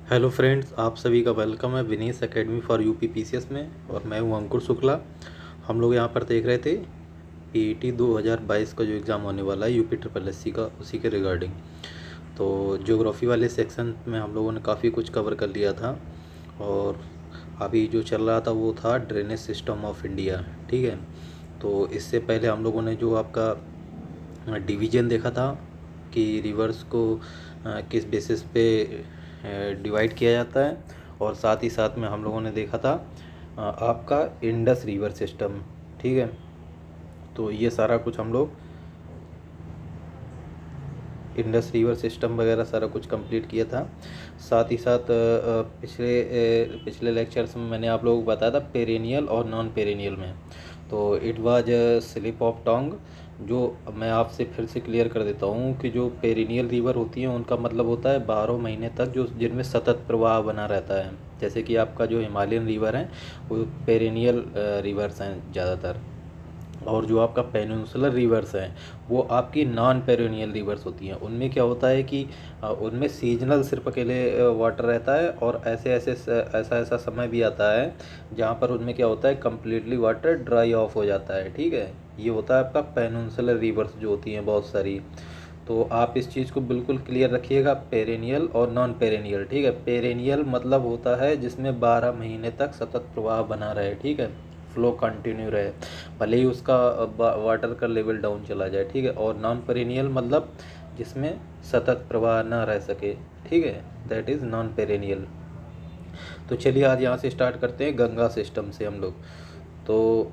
Hello friends, आप सभी का वेलकम है विनीस एकेडमी फॉर यूपी पीसीएस में। और मैं हूं अंकुर शुक्ला। हम लोग यहां पर देख रहे थे पीईटी 2022 का जो एग्ज़ाम होने वाला है यूपी ट्रिपल एससी का, उसी के रिगार्डिंग। तो ज्योग्राफी वाले सेक्शन में हम लोगों ने काफ़ी कुछ कवर कर लिया था। और अभी जो चल रहा था वो था ड्रेनेज सिस्टम ऑफ इंडिया। ठीक है, तो इससे पहले हम लोगों ने जो आपका डिवीजन देखा था कि रिवर्स को किस बेसिस पे डिवाइड किया जाता है, और साथ ही साथ में हम लोगों ने देखा था आपका इंडस रिवर सिस्टम। ठीक है, तो ये सारा कुछ हम लोग इंडस रिवर सिस्टम वगैरह सारा कुछ कंप्लीट किया था। साथ ही साथ पिछले लेक्चर्स में मैंने आप लोगों को बताया था पेरेनियल और नॉन पेरेनियल में। तो it was slip of tongue. जो मैं आपसे फिर से क्लियर कर देता हूँ कि जो पेरेनियल रिवर होती हैं उनका मतलब होता है 12 महीने तक जो जिनमें सतत प्रवाह बना रहता है। जैसे कि आपका जो हिमालयन रिवर है वो पेरेनियल रिवर्स हैं ज़्यादातर। और जो आपका पेनिनसुलर रिवर्स हैं वो आपकी नॉन पेरेनियल रिवर्स होती हैं। उनमें क्या होता है कि उनमें सीजनल सिर्फ अकेले वाटर रहता है, और ऐसा ऐसा समय भी आता है जहाँ पर उनमें क्या होता है कम्प्लीटली वाटर ड्राई ऑफ हो जाता है। ठीक है, ये होता है आपका पेनिनसुलर रिवर्स जो होती हैं बहुत सारी। तो आप इस चीज़ को बिल्कुल क्लियर रखिएगा, पेरेनियल और नॉन पेरेनियल। ठीक है, पेरेनियल मतलब होता है जिसमें 12 महीने तक सतत प्रवाह बना रहे। ठीक है, फ्लो कंटिन्यू रहे, भले ही उसका वाटर का लेवल डाउन चला जाए। ठीक है, और नॉन पेरेनियल मतलब जिसमें सतत प्रवाह ना रह सके। ठीक है, दैट इज़ नॉन पेरेनियल। तो चलिए आज यहाँ से स्टार्ट करते हैं गंगा सिस्टम से हम लोग। तो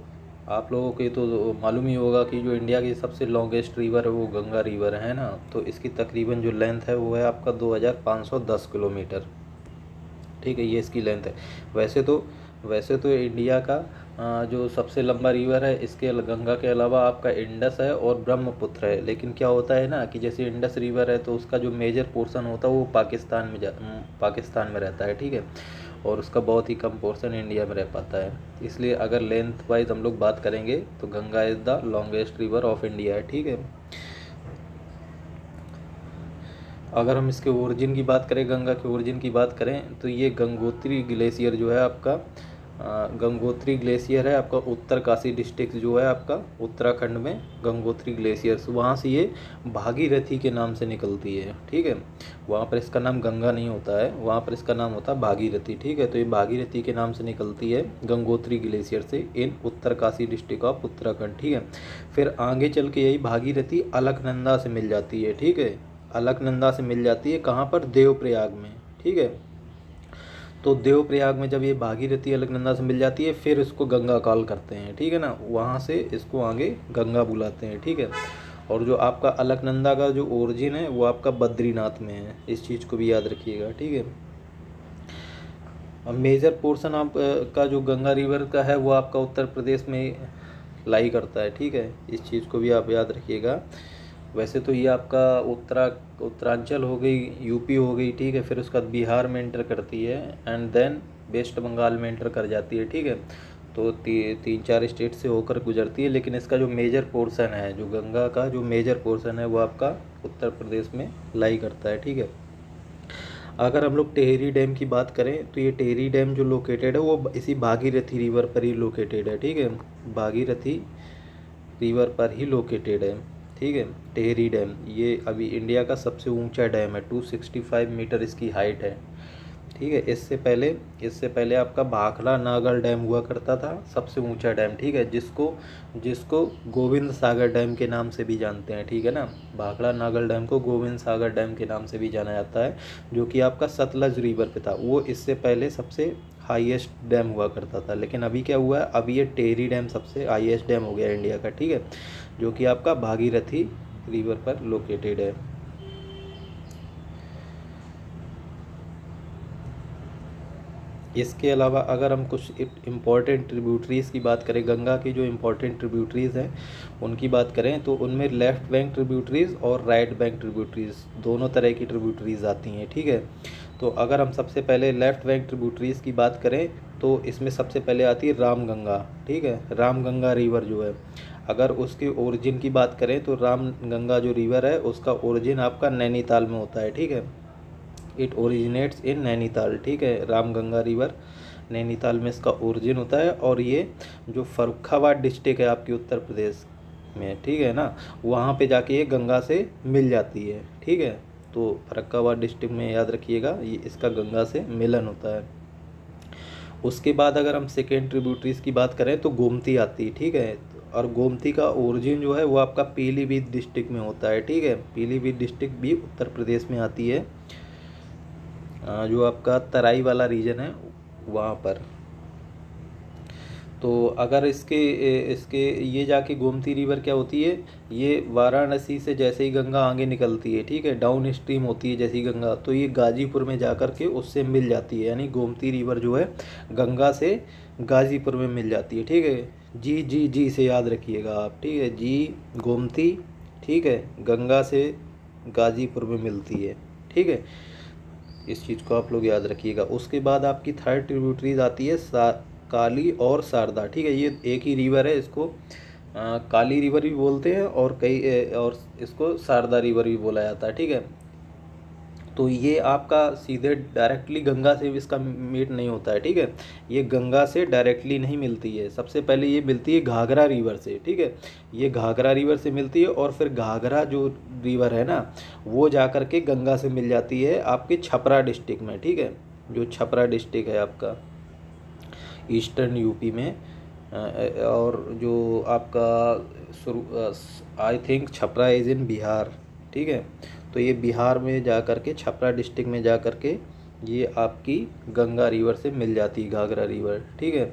आप लोगों को ये तो मालूम ही होगा कि जो इंडिया की सबसे लॉन्गेस्ट रिवर है वो गंगा रिवर है ना। तो इसकी तकरीबन जो लेंथ है वो है आपका 2510 किलोमीटर। ठीक है, ये इसकी लेंथ है। वैसे तो इंडिया का जो सबसे लंबा रिवर है इसके गंगा के अलावा आपका इंडस है और ब्रह्मपुत्र है। लेकिन क्या होता है ना कि जैसे इंडस रिवर है तो उसका जो मेजर पोर्शन होता है वो पाकिस्तान में रहता है। ठीक है, और उसका बहुत ही कम पोर्शन इंडिया में रह पाता है। इसलिए अगर लेंथ वाइज हम लोग बात करेंगे तो Ganga is the longest river of India है। ठीक है, अगर हम इसके ओरिजिन की बात करें, गंगा के ओरिजिन की बात करें, तो ये गंगोत्री ग्लेशियर जो है आपका गंगोत्री ग्लेशियर है आपका उत्तरकाशी डिस्ट्रिक्ट जो है आपका उत्तराखंड में। गंगोत्री ग्लेशियर वहाँ से ये भागीरथी के नाम से निकलती है। ठीक है, वहाँ पर इसका नाम गंगा नहीं होता है, वहाँ पर इसका नाम होता है भागीरथी। ठीक है, तो ये भागीरथी के नाम से निकलती है गंगोत्री ग्लेशियर से इन उत्तरकाशी डिस्ट्रिक्ट ऑफ उत्तराखंड। ठीक है, फिर आगे चल के यही भागीरथी अलकनंदा से मिल जाती है। ठीक है, अलकनंदा से मिल जाती है कहाँ पर, देवप्रयाग में। ठीक है, तो देवप्रयाग में जब ये भागीरथी अलकनंदा से मिल जाती है फिर इसको गंगा कॉल करते हैं। ठीक है ना, वहाँ से इसको आगे गंगा बुलाते हैं। ठीक है, और जो आपका अलकनंदा का जो ओरिजिन है वो आपका बद्रीनाथ में है, इस चीज़ को भी याद रखिएगा। ठीक है, अब मेजर पोर्शन आप का जो गंगा रिवर का है वो आपका उत्तर प्रदेश में लाई करता है। ठीक है, इस चीज़ को भी आप याद रखिएगा। वैसे तो ये आपका उत्तरांचल हो गई, यूपी हो गई। ठीक है, फिर उसके बाद बिहार में एंटर करती है एंड देन वेस्ट बंगाल में एंटर कर जाती है। ठीक है, तो तीन चार स्टेट से होकर गुजरती है, लेकिन इसका जो मेजर पोर्शन है, जो गंगा का जो मेजर पोर्शन है वो आपका उत्तर प्रदेश में लाई करता है। ठीक है, अगर हम लोग टेहरी डैम की बात करें तो ये टेहरी डैम जो लोकेटेड है वो इसी भागीरथी रिवर पर ही लोकेटेड है। ठीक है, भागीरथी रिवर पर ही लोकेटेड है। ठीक है, टेहरी डैम ये अभी इंडिया का सबसे ऊंचा डैम है, 265 मीटर इसकी हाइट है। ठीक है, इससे पहले आपका भाखड़ा नागल डैम हुआ करता था, सबसे ऊंचा डैम। ठीक है, जिसको जिसको गोविंद सागर डैम के नाम से भी जानते हैं। ठीक है ना, भाखड़ा नागल डैम को गोविंद सागर डैम के नाम से भी जाना जाता है, जो कि आपका सतलज रिवर पे था। वो इससे पहले सबसे हाईएस्ट डैम हुआ करता था, लेकिन अभी क्या हुआ है, अभी ये टेहरी डैम सबसे हाईएस्ट डैम हो गया इंडिया का। ठीक है, जो कि आपका भागीरथी रिवर पर लोकेटेड है। इसके अलावा अगर हम कुछ इम्पॉर्टेंट ट्रिब्यूटरीज़ की बात करें, गंगा की जो इम्पॉर्टेंट ट्रिब्यूटरीज़ हैं उनकी बात करें तो उनमें लेफ़्ट बैंक ट्रिब्यूटरीज़ और राइट बैंक ट्रिब्यूटरीज़ दोनों तरह की ट्रिब्यूटरीज़ आती हैं। ठीक है, तो अगर हम सबसे पहले लेफ़्ट बैंक ट्रिब्यूटरीज़ की बात करें तो इसमें सबसे पहले आती है रामगंगा। ठीक है, रामगंगा रिवर जो है, अगर उसके ओरिजिन की बात करें तो रामगंगा जो रिवर है उसका ओरिजिन आपका नैनीताल में होता है। ठीक है, इट ओरिजिनेट्स इन नैनीताल, ठीक है। रामगंगा रिवर नैनीताल में इसका ओरिजिन होता है, और ये जो फर्रुखाबाद डिस्ट्रिक्ट है आपकी उत्तर प्रदेश में, ठीक है ना, वहाँ पे जाके ये गंगा से मिल जाती है, ठीक है। तो फर्रुखाबाद डिस्ट्रिक्ट में याद रखिएगा, ये इसका गंगा से मिलन होता है। उसके बाद अगर हम सेकेंड ट्रिब्यूटरीज की बात करें तो गोमती आती है, ठीक है। और गोमती का ओरिजिन जो है वो आपका पीलीभीत डिस्ट्रिक्ट में होता है, ठीक है। पीलीभीत डिस्ट्रिक्ट भी उत्तर प्रदेश में आती है, जो आपका तराई वाला रीजन है वहाँ पर। तो अगर इसके इसके ये जाके गोमती रिवर क्या होती है, ये वाराणसी से जैसे ही गंगा आगे निकलती है, ठीक है, डाउन स्ट्रीम होती है जैसी गंगा, तो ये गाजीपुर में जा कर के उससे मिल जाती है। यानी गोमती रिवर जो है गंगा से गाजीपुर में मिल जाती है, ठीक है। जी जी जी से याद रखिएगा आप, ठीक है, जी गोमती, ठीक है, गंगा से गाजीपुर में मिलती है, ठीक है। इस चीज़ को आप लोग याद रखिएगा। उसके बाद आपकी थर्ड ट्रिब्यूटरीज आती है काली और शारदा, ठीक है। ये एक ही रिवर है, इसको काली रिवर भी बोलते हैं, और और इसको शारदा रिवर भी बोला जाता है, ठीक है। तो ये आपका सीधे डायरेक्टली गंगा से इसका मीट नहीं होता है, ठीक है। ये गंगा से डायरेक्टली नहीं मिलती है, सबसे पहले ये मिलती है घाघरा रिवर से, ठीक है। ये घाघरा रिवर से मिलती है, और फिर घाघरा जो रिवर है ना, वो जा कर के गंगा से मिल जाती है आपके छपरा डिस्ट्रिक्ट में, ठीक है। जो छपरा डिस्ट्रिक्ट है आपका ईस्टर्न यूपी में, और जो आपका I think Chhapra is in Bihar, ठीक है। तो ये बिहार में जा कर के, छपरा डिस्ट्रिक्ट में जा कर के ये आपकी गंगा रिवर से मिल जाती है, घाघरा रिवर, ठीक है।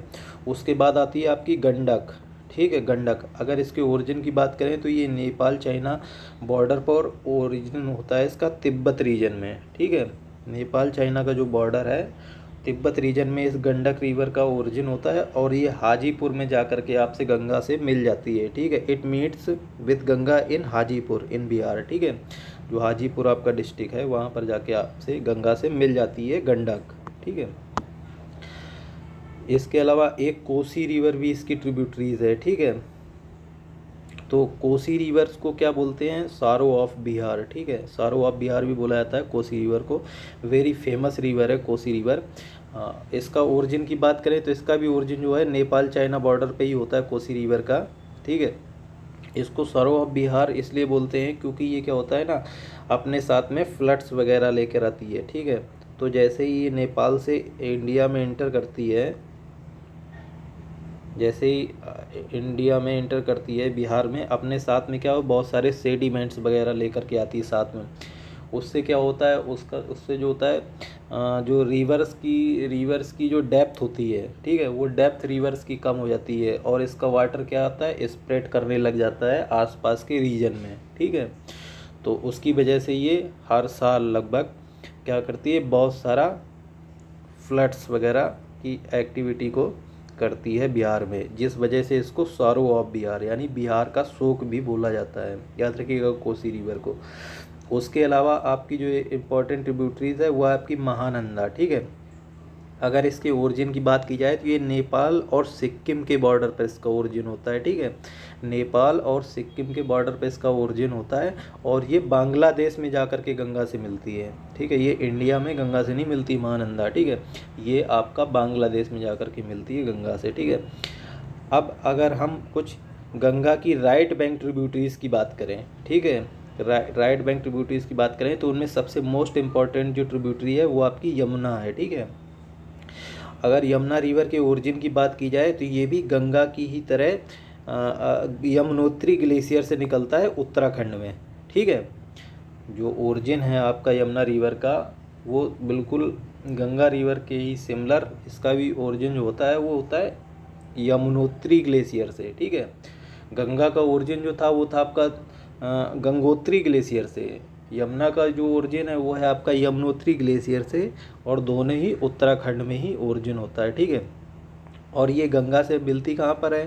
उसके बाद आती है आपकी गंडक, ठीक है। गंडक अगर इसके ओरिजिन की बात करें तो ये नेपाल चाइना बॉर्डर पर ओरिजिन होता है इसका, तिब्बत रीजन में, ठीक है। नेपाल चाइना का जो बॉर्डर है, तिब्बत रीजन में इस गंडक रिवर का ओरिजिन होता है, और ये हाजीपुर में जा कर के आपसे गंगा से मिल जाती है, ठीक है। इट मीट्स विद गंगा इन हाजीपुर इन बिहार, ठीक है। जो हाजीपुर आपका डिस्ट्रिक्ट है वहाँ पर जाके आपसे गंगा से मिल जाती है गंडक, ठीक है। इसके अलावा एक कोसी रिवर भी इसकी ट्रिब्यूटरीज है, ठीक है। तो कोसी रिवर्स को क्या बोलते हैं, सारो ऑफ बिहार, ठीक है। सारो ऑफ बिहार भी बोला जाता है कोसी रिवर को। वेरी फेमस रिवर है कोसी रिवर। इसका ओरिजिन की बात करें तो इसका भी ओरिजिन जो है नेपाल चाइना बॉर्डर पे ही होता है कोसी रिवर का, ठीक है। इसको सरो ऑफ बिहार इसलिए बोलते हैं क्योंकि ये क्या होता है ना, अपने साथ में फ्लड्स वगैरह लेकर आती है, ठीक है। तो जैसे ही ये नेपाल से इंडिया में एंटर करती है, जैसे ही इंडिया में एंटर करती है बिहार में, अपने साथ में क्या हो, बहुत सारे सेडिमेंट्स वगैरह लेकर के आती है साथ में। उससे क्या होता है, उससे जो होता है, जो रिवर्स की जो डेप्थ होती है, ठीक है, वो डेप्थ रिवर्स की कम हो जाती है, और इसका वाटर क्या आता है, स्प्रेड करने लग जाता है आसपास के रीजन में, ठीक है। तो उसकी वजह से ये हर साल लगभग क्या करती है, बहुत सारा फ्लड्स वगैरह की एक्टिविटी को करती है बिहार में, जिस वजह से इसको सारो ऑफ बिहार यानी बिहार का शोक भी बोला जाता है। याद रखिएगा कोसी रिवर को। उसके अलावा आपकी जो इम्पोर्टेंट ट्रिब्यूटरीज है वो है आपकी महानंदा, ठीक है। अगर इसके ओरिजिन की बात की जाए तो ये नेपाल और सिक्किम के बॉर्डर पर इसका ओरिजिन होता है, ठीक है। नेपाल और सिक्किम के बॉर्डर पर इसका ओरिजिन होता है, और ये बांग्लादेश में जाकर के गंगा से मिलती है, ठीक है। ये इंडिया में गंगा से नहीं मिलती महानंदा, ठीक है। ये आपका बांग्लादेश में जाकर के मिलती है गंगा से, ठीक है। अब अगर हम कुछ गंगा की राइट बैंक ट्रिब्यूटरीज की बात करें, ठीक है, राइट बैंक ट्रिब्यूटरीज की बात करें तो उनमें सबसे मोस्ट इम्पॉर्टेंट जो ट्रिब्यूटरी है वो आपकी यमुना है, ठीक है। अगर यमुना रिवर के ओरिजिन की बात की जाए तो ये भी गंगा की ही तरह यमुनोत्री ग्लेशियर से निकलता है उत्तराखंड में, ठीक है। जो ओरिजिन है आपका यमुना रिवर का वो बिल्कुल गंगा रिवर के ही सिमिलर, इसका भी ओरिजिन जो होता है वो होता है यमुनोत्री ग्लेशियर से, ठीक है। गंगा का ओरिजिन जो था वो था आपका गंगोत्री ग्लेशियर से। यमुना का जो ओरिजिन है वो है आपका यमुनोत्री ग्लेशियर से, और दोनों ही उत्तराखंड में ही ओरिजिन होता है, ठीक है। और ये गंगा से मिलती कहाँ पर है,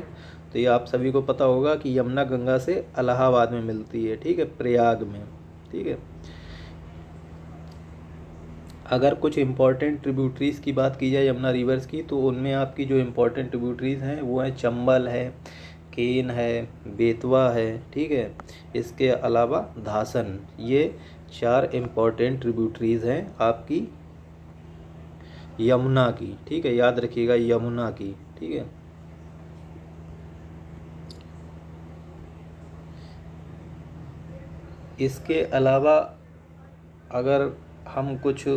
तो ये आप सभी को पता होगा कि यमुना गंगा से इलाहाबाद में मिलती है, ठीक है, प्रयाग में, ठीक है। अगर कुछ इम्पॉर्टेंट ट्रिब्यूटरीज़ की बात की जाए यमुना रिवर्स की, तो उनमें आपकी जो इम्पोर्टेंट ट्रिब्यूटरीज़ हैं वो हैं चंबल है, केन है, बेतवा है, ठीक है। इसके अलावा धासन, ये 4 इम्पॉर्टेंट ट्रिब्यूटरीज हैं आपकी यमुना की, ठीक है, याद रखिएगा यमुना की, ठीक है। इसके अलावा अगर हम कुछ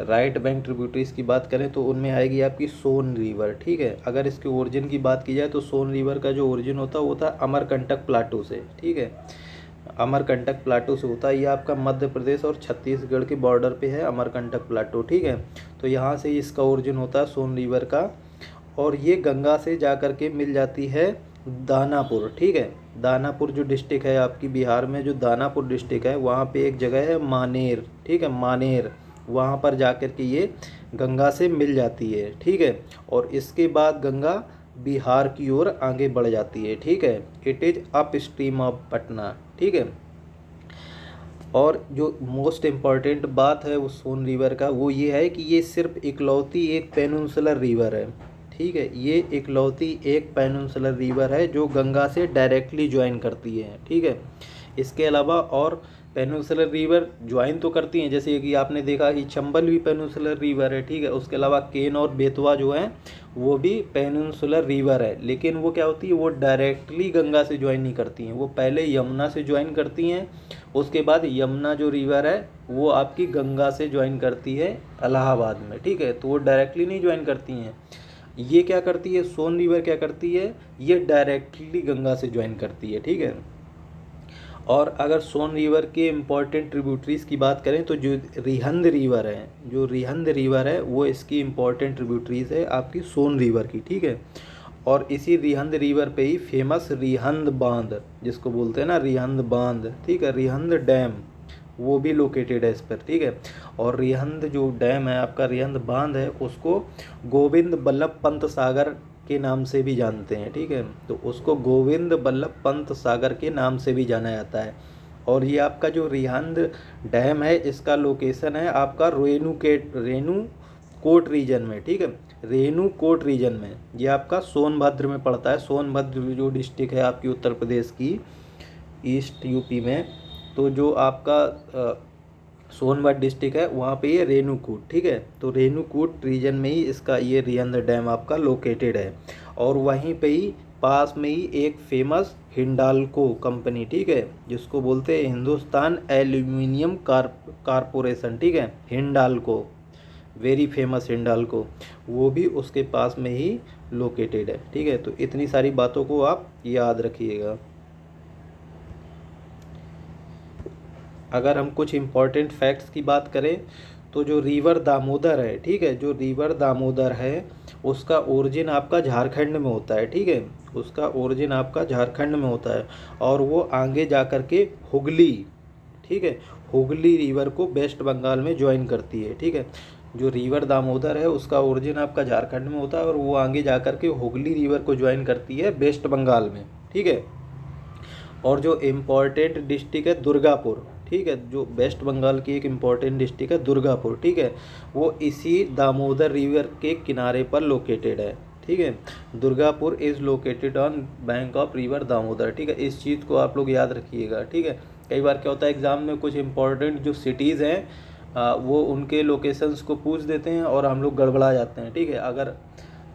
राइट बैंक ट्रिब्यूटरीज की बात करें तो उनमें आएगी आपकी सोन रिवर, ठीक है। अगर इसके ओरिजिन की बात की जाए तो सोन रिवर का जो ओरिजिन होता है वो होता है अमरकंटक प्लाटू से, ठीक है, अमरकंटक प्लाटू से होता है। ये आपका मध्य प्रदेश और छत्तीसगढ़ के बॉर्डर पे है अमरकंटक प्लाटू, ठीक है। तो यहाँ से इसका ओरिजिन होता है सोन रिवर का, और ये गंगा से जा कर के मिल जाती है दानापुर, ठीक है। दानापुर जो डिस्ट्रिक्ट है आपकी बिहार में, जो दानापुर डिस्ट्रिक्ट है वहाँ पे एक जगह है मानेर, ठीक है, मानेर, वहाँ पर जा कर के ये गंगा से मिल जाती है, ठीक है। और इसके बाद गंगा बिहार की ओर आगे बढ़ जाती है, ठीक है। It is up stream of Patna, ठीक है। और जो मोस्ट इम्पॉर्टेंट बात है वो सोन रिवर का वो ये है कि ये सिर्फ इकलौती एक पेनिनसुलर रिवर है, ठीक है। ये इकलौती एक पेनिनसुलर रिवर है जो गंगा से डायरेक्टली ज्वाइन करती है, ठीक है। इसके अलावा और पेनिनसुलर रिवर ज्वाइन तो करती हैं, जैसे कि आपने देखा कि चंबल भी पेनिनसुलर रिवर है, ठीक है। उसके अलावा केन और बेतवा जो हैं वो भी पेनिनसुलर रिवर है, लेकिन वो क्या होती है, वो डायरेक्टली गंगा से ज्वाइन नहीं करती हैं, वो पहले यमुना से ज्वाइन करती हैं। उसके बाद यमुना जो रिवर है वो आपकी गंगा से ज्वाइन करती है इलाहाबाद में, ठीक है। तो वो डायरेक्टली नहीं ज्वाइन करती हैं। ये क्या करती है, सोन रिवर क्या करती है, ये डायरेक्टली गंगा से ज्वाइन करती है, ठीक है। और अगर सोन रिवर के इम्पॉर्टेंट ट्रिब्यूटरीज की बात करें तो जो रिहंद रिवर है, जो रिहंद रिवर है वो इसकी इम्पॉर्टेंट ट्रिब्यूटरीज है आपकी सोन रिवर की, ठीक है। और इसी रिहंद रिवर पे ही फेमस रिहंद बांध, जिसको बोलते हैं ना रिहंद बांध, ठीक है, रिहंद डैम, वो भी लोकेटेड है इस पर, ठीक है। और रिहंद जो डैम है आपका, रिहंद बांध है, उसको गोविंद बल्लभ पंत सागर के नाम से भी जानते हैं, ठीक है। तो उसको गोविंद बल्लभ पंत सागर के नाम से भी जाना जाता है। और ये आपका जो रिहंद डैम है इसका लोकेशन है आपका रेणुकूट रीजन में, ठीक है, रेणुकूट रीजन में। ये आपका सोनभद्र में पड़ता है। सोनभद्र जो डिस्ट्रिक्ट है आपकी उत्तर प्रदेश की ईस्ट यूपी में, तो जो आपका सोनभद्र डिस्ट्रिक्ट है वहाँ पे ये रेणुकूट, ठीक है। तो रेणुकूट रीजन में ही इसका ये रिहंद डैम आपका लोकेटेड है। और वहीं पे ही पास में ही एक फेमस हिंडाल्को कंपनी, ठीक है, जिसको बोलते हैं हिंदुस्तान एल्यूमिनियम कारपोरेशन, ठीक है, हिंडाल्को, वेरी फेमस हिंडाल्को, वो भी उसके पास में ही लोकेटेड है, ठीक है। तो इतनी सारी बातों को आप याद रखिएगा। अगर हम कुछ इम्पॉर्टेंट फैक्ट्स की बात करें तो जो रिवर दामोदर है, ठीक है, जो रिवर दामोदर है उसका ओरिजिन आपका झारखंड में होता है, ठीक है, उसका ओरिजिन आपका झारखंड में होता है। और वो आगे जा कर के हुगली, ठीक है, हुगली रिवर को वेस्ट बंगाल में ज्वाइन करती है, ठीक है। जो रिवर दामोदर है उसका ओरिजिन आपका झारखंड में होता है और वो आगे जा कर के हुगली रिवर को ज्वाइन करती है वेस्ट बंगाल में, ठीक है। और जो इम्पोर्टेंट डिस्ट्रिक्ट है दुर्गापुर, ठीक है, जो वेस्ट बंगाल की एक इम्पॉर्टेंट डिस्ट्रिक्ट है दुर्गापुर, ठीक है, वो इसी दामोदर रिवर के किनारे पर लोकेटेड है, ठीक है। Durgapur is located on bank of river Damodar, ठीक है। इस चीज़ को आप लोग याद रखिएगा, ठीक है। कई बार क्या होता है एग्ज़ाम में कुछ इम्पोर्टेंट जो सिटीज़ हैं वो उनके लोकेशंस को पूछ देते हैं और हम लोग गड़बड़ा जाते हैं, ठीक है। अगर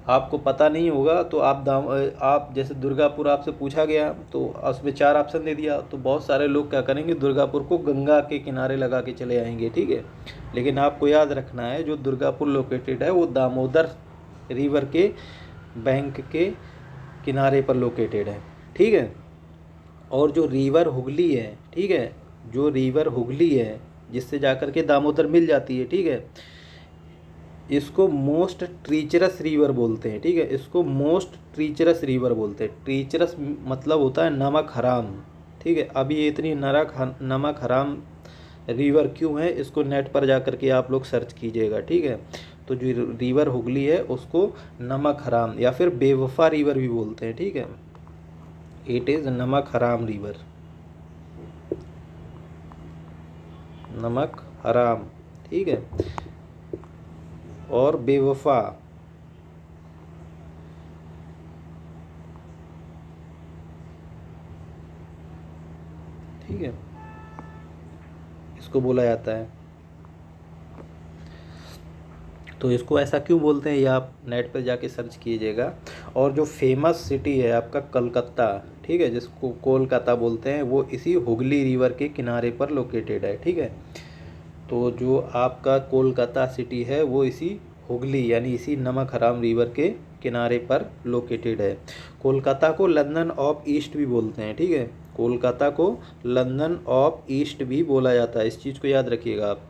आपको पता नहीं होगा तो आप जैसे दुर्गापुर आपसे पूछा गया तो उसमें 4 ऑप्शन दे दिया, तो बहुत सारे लोग क्या करेंगे, दुर्गापुर को गंगा के किनारे लगा के चले आएंगे, ठीक है। लेकिन आपको याद रखना है जो दुर्गापुर लोकेटेड है वो दामोदर रिवर के बैंक के किनारे पर लोकेटेड है, ठीक है। और जो रिवर हुगली है, ठीक है, जो रिवर हुगली है जिससे जाकर के दामोदर मिल जाती है, ठीक है, इसको मोस्ट ट्रीचरस रिवर बोलते हैं, ठीक है, इसको मोस्ट ट्रीचरस रिवर बोलते हैं। ट्रीचरस मतलब होता है नमक हराम, ठीक है। अब ये इतनी नमक हराम रिवर क्यों है, इसको नेट पर जा कर के आप लोग सर्च कीजिएगा, ठीक है। तो जो रिवर हुगली है उसको नमक हराम या फिर बेवफा रिवर भी बोलते हैं, ठीक है। इट इज़ नमक हराम रिवर, नमक हराम, ठीक है, और बेवफा, ठीक है, इसको बोला जाता है। तो इसको ऐसा क्यों बोलते हैं ये आप नेट पर जाके सर्च कीजिएगा। और जो फेमस सिटी है आपका कलकत्ता, ठीक है, जिसको कोलकाता बोलते हैं, वो इसी हुगली रिवर के किनारे पर लोकेटेड है। ठीक है, तो जो आपका कोलकाता सिटी है वो इसी हुगली यानी इसी नमक हराम रिवर के किनारे पर लोकेटेड है। कोलकाता को लंदन ऑफ ईस्ट भी बोलते हैं। ठीक है, कोलकाता को लंदन ऑफ ईस्ट भी बोला जाता है, इस चीज़ को याद रखिएगा आप।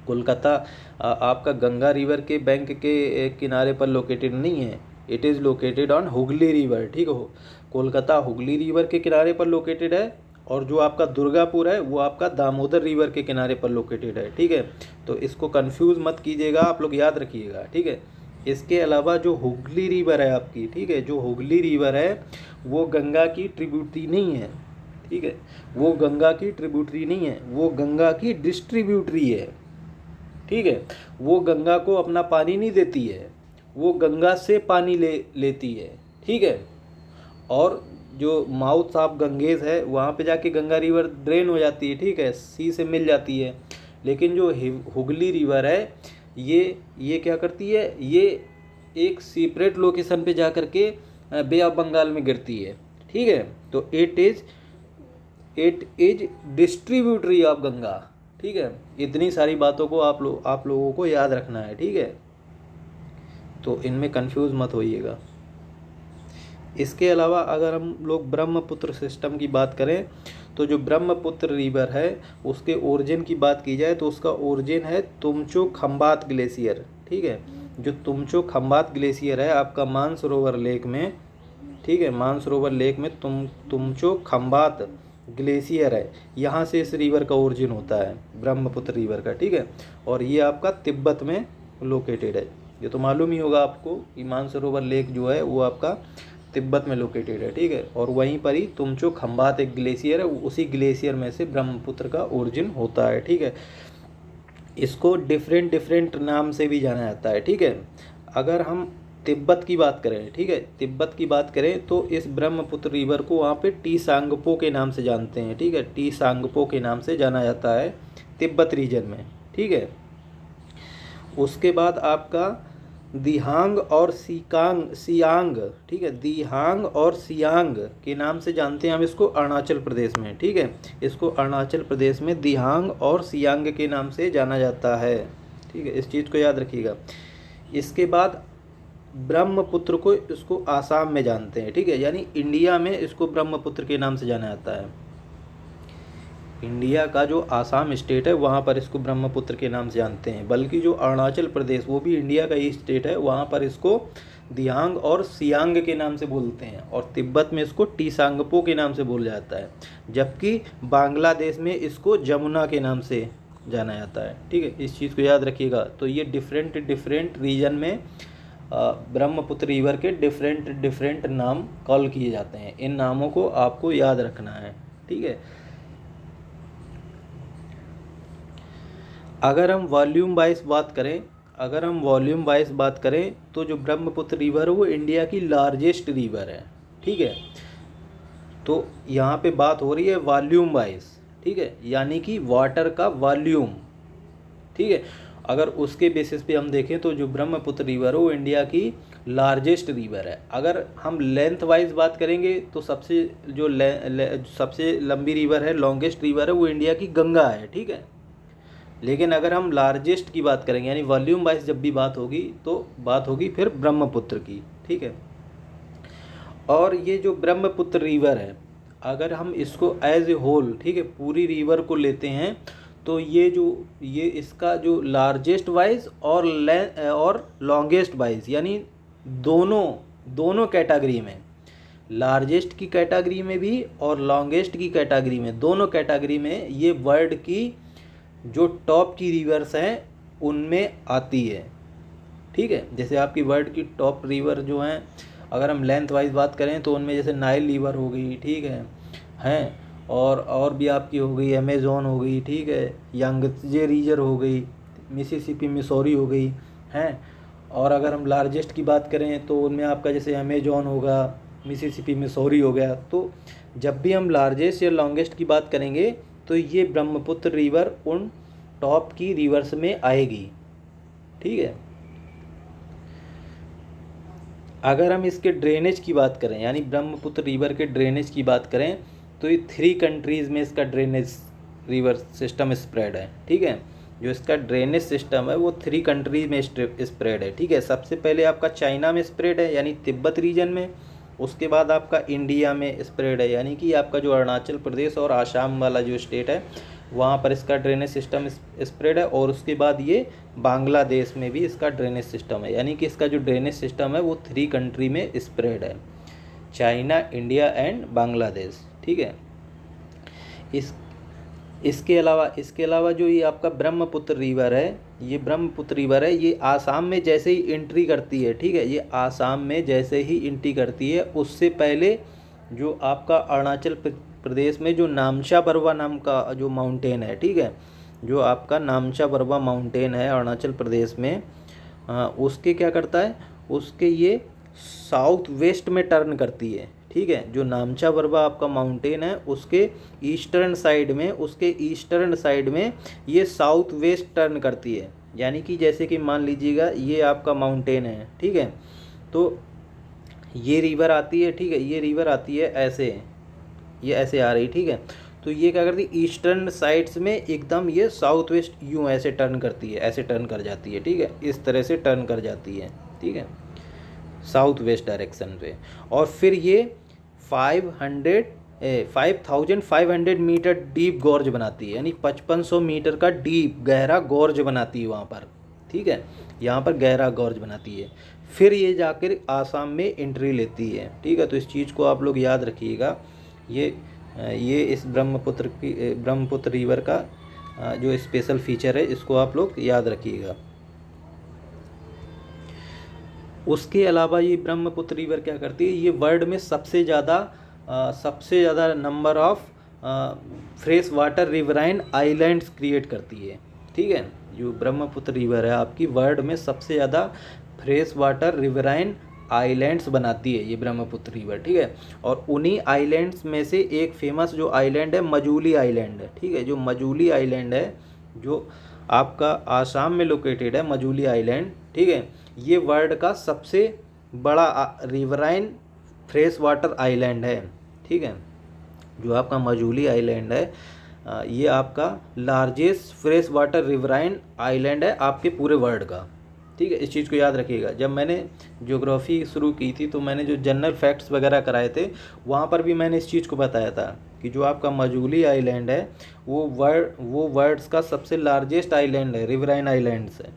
कोलकाता आपका गंगा रिवर के बैंक के किनारे पर लोकेटेड नहीं है, it is located on Hooghly river. ठीक हो, कोलकाता हुगली रिवर के किनारे पर लोकेटेड है, और जो आपका दुर्गापुर है वो आपका दामोदर रिवर के किनारे पर लोकेटेड है। ठीक है, तो इसको कंफ्यूज मत कीजिएगा, आप लोग याद रखिएगा। ठीक है, इसके अलावा जो हुगली रिवर है आपकी, ठीक है, जो हुगली रिवर है वो गंगा की ट्रिब्यूटरी नहीं है। ठीक है, वो गंगा की ट्रिब्यूटरी नहीं है, वो गंगा की डिस्ट्रीब्यूटरी है। ठीक है, वो गंगा को अपना पानी नहीं देती है, वो गंगा से पानी लेती है। ठीक है, और जो माउथ ऑफ गंगेज है वहाँ पे जाके गंगा रिवर ड्रेन हो जाती है। ठीक है, सी से मिल जाती है। लेकिन जो हुगली रिवर है ये क्या करती है, ये एक सेपरेट लोकेशन पे जा कर के बे ऑफ बंगाल में गिरती है। ठीक है, तो it is distributary of Ganga. ठीक है, इतनी सारी बातों को आप लोगों को याद रखना है। ठीक है, तो इनमें कंफ्यूज मत होइएगा। इसके अलावा अगर हम लोग ब्रह्मपुत्र सिस्टम की बात करें तो जो ब्रह्मपुत्र रिवर है उसके ओरिजिन की बात की जाए तो उसका ओरिजिन है तुमचो खंबात ग्लेशियर। ठीक है, जो तुमचो खंबात ग्लेशियर है आपका मानसरोवर लेक में, ठीक है, मानसरोवर लेक में तुमचो खंबात ग्लेशियर है, यहाँ से इस रिवर का ओरिजिन होता है, ब्रह्मपुत्र रिवर का। ठीक है, और ये आपका तिब्बत में लोकेटेड है। ये तो मालूम ही होगा आपको कि मानसरोवर लेक जो है वो आपका तिब्बत में लोकेटेड है। ठीक है, और वहीं पर ही तुमचो खंबात एक ग्लेशियर है, उसी ग्लेशियर में से ब्रह्मपुत्र का ओरिजिन होता है। ठीक है, इसको डिफरेंट नाम से भी जाना जाता है। ठीक है, अगर हम तिब्बत की बात करें, ठीक है, तिब्बत की बात करें तो इस ब्रह्मपुत्र रिवर को वहाँ पे टी सांगपो के नाम से जानते हैं। ठीक है, टी सांगपो के नाम से जाना जाता है तिब्बत रीजन में। ठीक है, उसके बाद आपका दिहांग और सियांग, ठीक है, दिहांग और सियांग के नाम से जानते हैं हम इसको अरुणाचल प्रदेश में। ठीक है, इसको अरुणाचल प्रदेश में दिहांग और सियांग के नाम से जाना जाता है। ठीक है, इस चीज़ को याद रखिएगा। इसके बाद ब्रह्मपुत्र को इसको आसाम में जानते हैं। ठीक है, यानी इंडिया में इसको ब्रह्मपुत्र के नाम से जाना जाता है। इंडिया का जो आसाम स्टेट है वहाँ पर इसको ब्रह्मपुत्र के नाम से जानते हैं, बल्कि जो अरुणाचल प्रदेश वो भी इंडिया का ही स्टेट है, वहाँ पर इसको दियांग और सियांग के नाम से बोलते हैं, और तिब्बत में इसको टी सांगपो के नाम से बोला जाता है, जबकि बांग्लादेश में इसको जमुना के नाम से जाना जाता है। ठीक है, इस चीज़ को याद रखिएगा। तो ये डिफरेंट रीजन में ब्रह्मपुत्र रिवर के डिफरेंट नाम कॉल किए जाते हैं, इन नामों को आपको याद रखना है। ठीक है, अगर हम वॉल्यूम वाइज बात करें तो जो ब्रह्मपुत्र रिवर है वो इंडिया की लार्जेस्ट रिवर है। ठीक है, तो यहाँ पे बात हो रही है वॉल्यूम वाइज। ठीक है, यानी कि वाटर का वॉल्यूम। ठीक है, अगर उसके बेसिस पे हम देखें तो जो ब्रह्मपुत्र रिवर है वो इंडिया की लार्जेस्ट रिवर है। अगर हम लेंथ वाइज बात करेंगे तो सबसे लंबी रिवर है, लॉन्गेस्ट रिवर है, वो इंडिया की गंगा है। ठीक है, लेकिन अगर हम लार्जेस्ट की बात करेंगे यानी वॉल्यूम वाइज जब भी बात होगी तो बात होगी फिर ब्रह्मपुत्र की। ठीक है, और ये जो ब्रह्मपुत्र रिवर है अगर हम इसको एज ए होल, ठीक है, पूरी रिवर को लेते हैं तो ये इसका जो लार्जेस्ट वाइज और लॉन्गेस्ट वाइज यानी दोनों कैटेगरी में, लार्जेस्ट की कैटेगरी में भी और लॉन्गेस्ट की कैटेगरी में, दोनों कैटेगरी में ये वर्ल्ड की जो टॉप की रिवर्स हैं उनमें आती है। ठीक है, जैसे आपकी वर्ल्ड की टॉप रिवर जो हैं अगर हम लेंथ वाइज बात करें तो उनमें जैसे नाइल रिवर हो गई, ठीक है, और भी आपकी हो गई अमेज़न हो गई, ठीक है, यांगत्जे रीजर हो गई, मिसिसिपी मिसौरी हो गई हैं। और अगर हम लार्जेस्ट की बात करें तो उनमें आपका जैसे अमेज़न होगा, मिसिसिपी, मिसौरी हो गया। तो जब भी हम लार्जेस्ट या लॉन्गेस्ट की बात करेंगे तो ये ब्रह्मपुत्र रिवर उन टॉप की रिवर्स में आएगी, ठीक है। अगर हम इसके ड्रेनेज की बात करें, यानी ब्रह्मपुत्र रिवर के ड्रेनेज की बात करें, तो ये 3 कंट्रीज़ में इसका ड्रेनेज रिवर सिस्टम स्प्रेड है, ठीक है। जो इसका ड्रेनेज सिस्टम है वो 3 कंट्रीज में स्प्रेड है, ठीक है। सबसे पहले आपका चाइना में स्प्रेड है, यानी तिब्बत रीजन में। उसके बाद आपका इंडिया में स्प्रेड है, यानी कि आपका जो अरुणाचल प्रदेश और आसाम वाला जो स्टेट है वहाँ पर इसका ड्रेनेज सिस्टम स्प्रेड है। और उसके बाद ये बांग्लादेश में भी इसका ड्रेनेज सिस्टम है, यानी कि इसका जो ड्रेनेज सिस्टम है वो 3 कंट्री में स्प्रेड है, चाइना, इंडिया एंड बांग्लादेश, ठीक है। इसके अलावा जो ये आपका ब्रह्मपुत्र रिवर है, ये आसाम में जैसे ही एंट्री करती है, ठीक है, ये आसाम में जैसे ही एंट्री करती है उससे पहले जो आपका अरुणाचल प्रदेश में जो नामचा बरवा नाम का जो माउंटेन है, ठीक है, जो आपका नामचा बरवा माउंटेन है अरुणाचल प्रदेश में, उसके क्या करता है, उसके ये साउथ वेस्ट में टर्न करती है, ठीक है। जो नामचा बरवा आपका माउंटेन है उसके ईस्टर्न साइड में ये साउथ वेस्ट टर्न करती है, यानी कि जैसे कि मान लीजिएगा ये आपका माउंटेन है, ठीक है, तो ये रिवर आती है, ठीक है, ये रिवर आती है ऐसे, ये ऐसे आ रही, ठीक है। तो ये क्या करती है, ईस्टर्न साइड्स में एकदम ये साउथ वेस्ट यूँ ऐसे टर्न करती है, ऐसे टर्न कर जाती है, ठीक है, इस तरह से टर्न कर जाती है, ठीक है, साउथ वेस्ट डायरेक्शन पे। और फिर ये 5500 मीटर डीप गॉर्ज बनाती है, यानी 5500 मीटर का डीप गहरा गॉर्ज बनाती है वहाँ पर, ठीक है, यहाँ पर गहरा गॉर्ज बनाती है। फिर ये जाकर आसाम में एंट्री लेती है, ठीक है। तो इस चीज़ को आप लोग याद रखिएगा, ये इस ब्रह्मपुत्र रिवर का जो स्पेशल फीचर है इसको आप लोग याद रखिएगा। उसके अलावा ये ब्रह्मपुत्र रिवर क्या करती है, ये वर्ल्ड में सबसे ज़्यादा number of fresh water riverine islands create करती है, ठीक है। जो ब्रह्मपुत्र रिवर है आपकी वर्ल्ड में सबसे ज़्यादा फ्रेश वाटर रिवराइन आइलैंड्स बनाती है ये ब्रह्मपुत्र रिवर, ठीक है। और उन्हीं आइलैंड्स में से एक फेमस जो आइलैंड है मजूली आइलैंड है, ठीक है। जो मजूली आइलैंड है जो आपका आसाम में लोकेटेड है, मजूली आइलैंड, ठीक है, ये वर्ल्ड का सबसे बड़ा रिवराइन फ्रेश वाटर आइलैंड है, ठीक है। जो आपका मजूली आइलैंड है ये आपका largest fresh water riverine island है आपके पूरे वर्ल्ड का, ठीक है। इस चीज़ को याद रखिएगा। जब मैंने ज्योग्राफी शुरू की थी तो मैंने जो जनरल फैक्ट्स वगैरह कराए थे वहाँ पर भी मैंने इस चीज़ को बताया था कि जो आपका मजूली आइलैंड है वो वर्ल्ड्स का सबसे लार्जेस्ट आइलैंड है, रिवराइन आइलैंड्स है,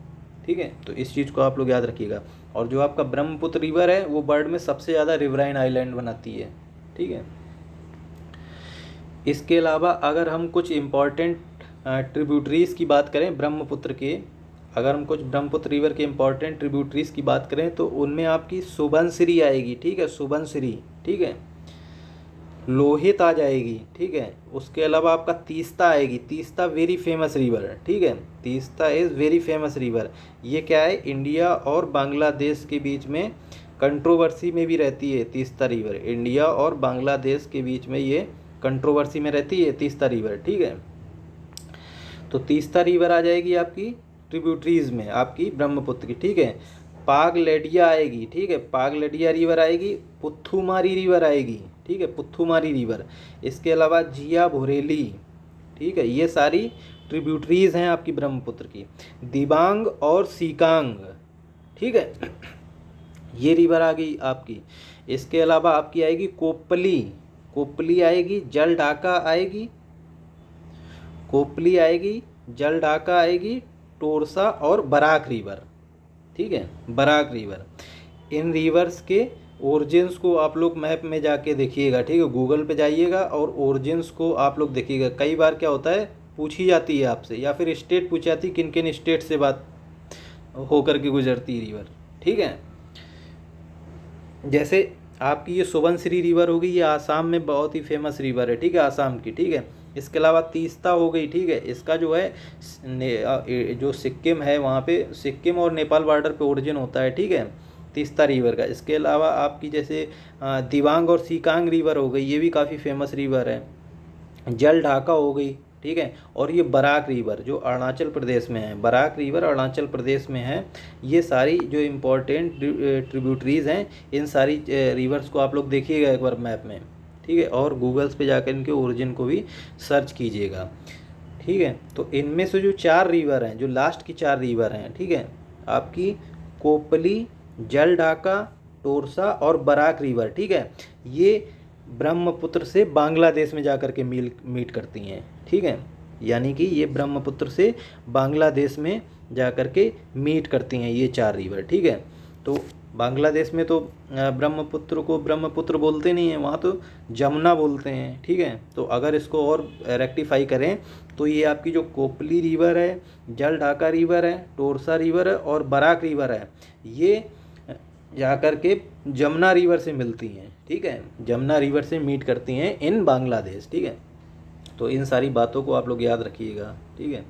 ठीक है। तो इस चीज़ को आप लोग याद रखिएगा। और जो आपका ब्रह्मपुत्र रिवर है वो वर्ल्ड में सबसे ज़्यादा रिवराइन आइलैंड बनाती है, ठीक है। इसके अलावा अगर हम कुछ इम्पॉर्टेंट ट्रिब्यूटरीज़ की बात करें ब्रह्मपुत्र के, अगर हम कुछ ब्रह्मपुत्र रिवर के इम्पॉर्टेंट ट्रिब्यूटरीज़ की बात करें तो उनमें आपकी सुबनसिरी आएगी, ठीक है, सुबनसिरी, ठीक है, लोहित आ जाएगी, ठीक है। उसके अलावा आपका तीस्ता आएगी, तीस्ता वेरी फेमस रिवर है, ठीक है, Teesta is very famous river. ये क्या है, इंडिया और बांग्लादेश के बीच में कंट्रोवर्सी में भी रहती है तीस्ता रिवर, इंडिया और बांग्लादेश के बीच में ये कंट्रोवर्सी में रहती है तीस्ता रिवर, ठीक है। तो तीस्ता रिवर आ जाएगी आपकी ट्रिब्यूटरीज में आपकी ब्रह्मपुत्र की, ठीक है। पागलेडिया आएगी, ठीक है, पागलेडिया रिवर आएगी, पुथुमारी रिवर आएगी, ठीक है, पुथुमारी रिवर। इसके अलावा जिया भोरेली, ठीक है, ये सारी ट्रिब्यूटरीज हैं आपकी ब्रह्मपुत्र की। दिबांग और सीकांग, ठीक है, ये रिवर आ गई आपकी। इसके अलावा आपकी आएगी कोपली, कोपली आएगी, जलढाका आएगी, कोपली आएगी, जलढाका आएगी, टोरसा और बराक रिवर, ठीक है, बराक रिवर। इन रिवर्स के ओरिजिन्स को आप लोग मैप में जाके देखिएगा, ठीक है, गूगल पे जाइएगा और ओरिजिन्स को आप लोग देखिएगा। कई बार क्या होता है पूछी जाती है आपसे, या फिर स्टेट पूछी जाती है किन किन स्टेट से बात होकर के गुजरती रिवर, ठीक है। जैसे आपकी ये सुबनसिरी रिवर होगी, ये आसाम में बहुत ही फेमस रिवर है, ठीक है, आसाम की, ठीक है। इसके अलावा तीस्ता हो गई, ठीक है, इसका जो है जो सिक्किम है वहाँ पे सिक्किम और नेपाल बॉर्डर पे ओरिजिन होता है, ठीक है। तीस्ता रिवर का। इसके अलावा आपकी जैसे दिबांग और सीकांग रिवर हो गई, ये भी काफ़ी फेमस रिवर है। जल ढाका हो गई, ठीक है। और ये बराक रिवर जो अरुणाचल प्रदेश में है, बराक रिवर अरुणाचल प्रदेश में है। ये सारी जो इम्पोर्टेंट ट्रिब्यूटरीज़ हैं, इन सारी रिवर्स को आप लोग देखिएगा एक बार मैप में, ठीक है। और गूगल्स पे जाकर इनके ओरिजिन को भी सर्च कीजिएगा, ठीक है। तो इनमें से जो 4 रिवर हैं, जो लास्ट की 4 रिवर हैं, ठीक है, आपकी कोपली, जल ढाका, टोरसा और बराक रिवर, ठीक है, ये ब्रह्मपुत्र से बांग्लादेश में जाकर के मीट करती हैं, ठीक है। यानी कि ये ब्रह्मपुत्र से बांग्लादेश में जाकर के मीट करती हैं ये 4 रिवर, ठीक है। तो बांग्लादेश में तो ब्रह्मपुत्र को ब्रह्मपुत्र बोलते नहीं हैं, वहाँ तो जमुना बोलते हैं, ठीक है। तो अगर इसको और रेक्टिफाई करें तो ये आपकी जो कोपली रिवर है, जल ढाका रिवर है, टोरसा रिवर है और बराक रिवर है, ये जाकर के जमुना रिवर से मिलती हैं, ठीक है। जमुना रिवर से मीट करती हैं इन बांग्लादेश, ठीक है। तो इन सारी बातों को आप लोग याद रखिएगा, ठीक है।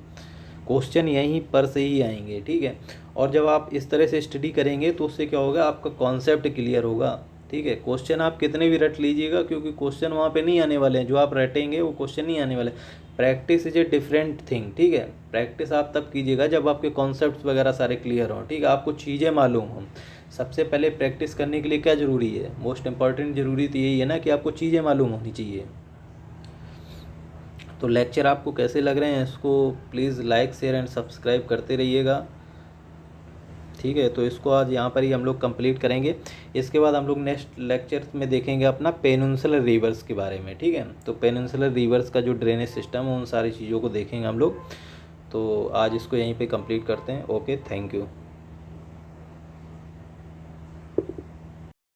क्वेश्चन यहीं पर से ही आएंगे, ठीक है। और जब आप इस तरह से स्टडी करेंगे तो उससे क्या होगा, आपका कॉन्सेप्ट क्लियर होगा, ठीक है। क्वेश्चन आप कितने भी रट लीजिएगा, क्योंकि क्वेश्चन वहाँ पे नहीं आने वाले हैं, जो आप रटेंगे वो क्वेश्चन नहीं आने वाले। Practice is a different thing, ठीक है। प्रैक्टिस आप तब कीजिएगा जब आपके कॉन्सेप्ट वगैरह सारे क्लियर हों, ठीक है, आपको चीज़ें मालूम हों। सबसे पहले प्रैक्टिस करने के लिए क्या ज़रूरी है, मोस्ट इंपॉर्टेंट ज़रूरी तो यही है ना कि आपको चीज़ें मालूम होनी चाहिए। तो लेक्चर आपको कैसे लग रहे हैं, इसको please like share and subscribe करते रहिएगा, ठीक है। तो इसको आज यहाँ पर ही हम लोग कंप्लीट करेंगे। इसके बाद हम लोग नेक्स्ट लेक्चर में देखेंगे अपना पेनिनसुलर रिवर्स के बारे में, ठीक है। तो पेनिनसुलर रिवर्स का जो ड्रेनेज सिस्टम है उन सारी चीज़ों को देखेंगे हम लोग। तो आज इसको यहीं पे कंप्लीट करते हैं। Okay, thank you.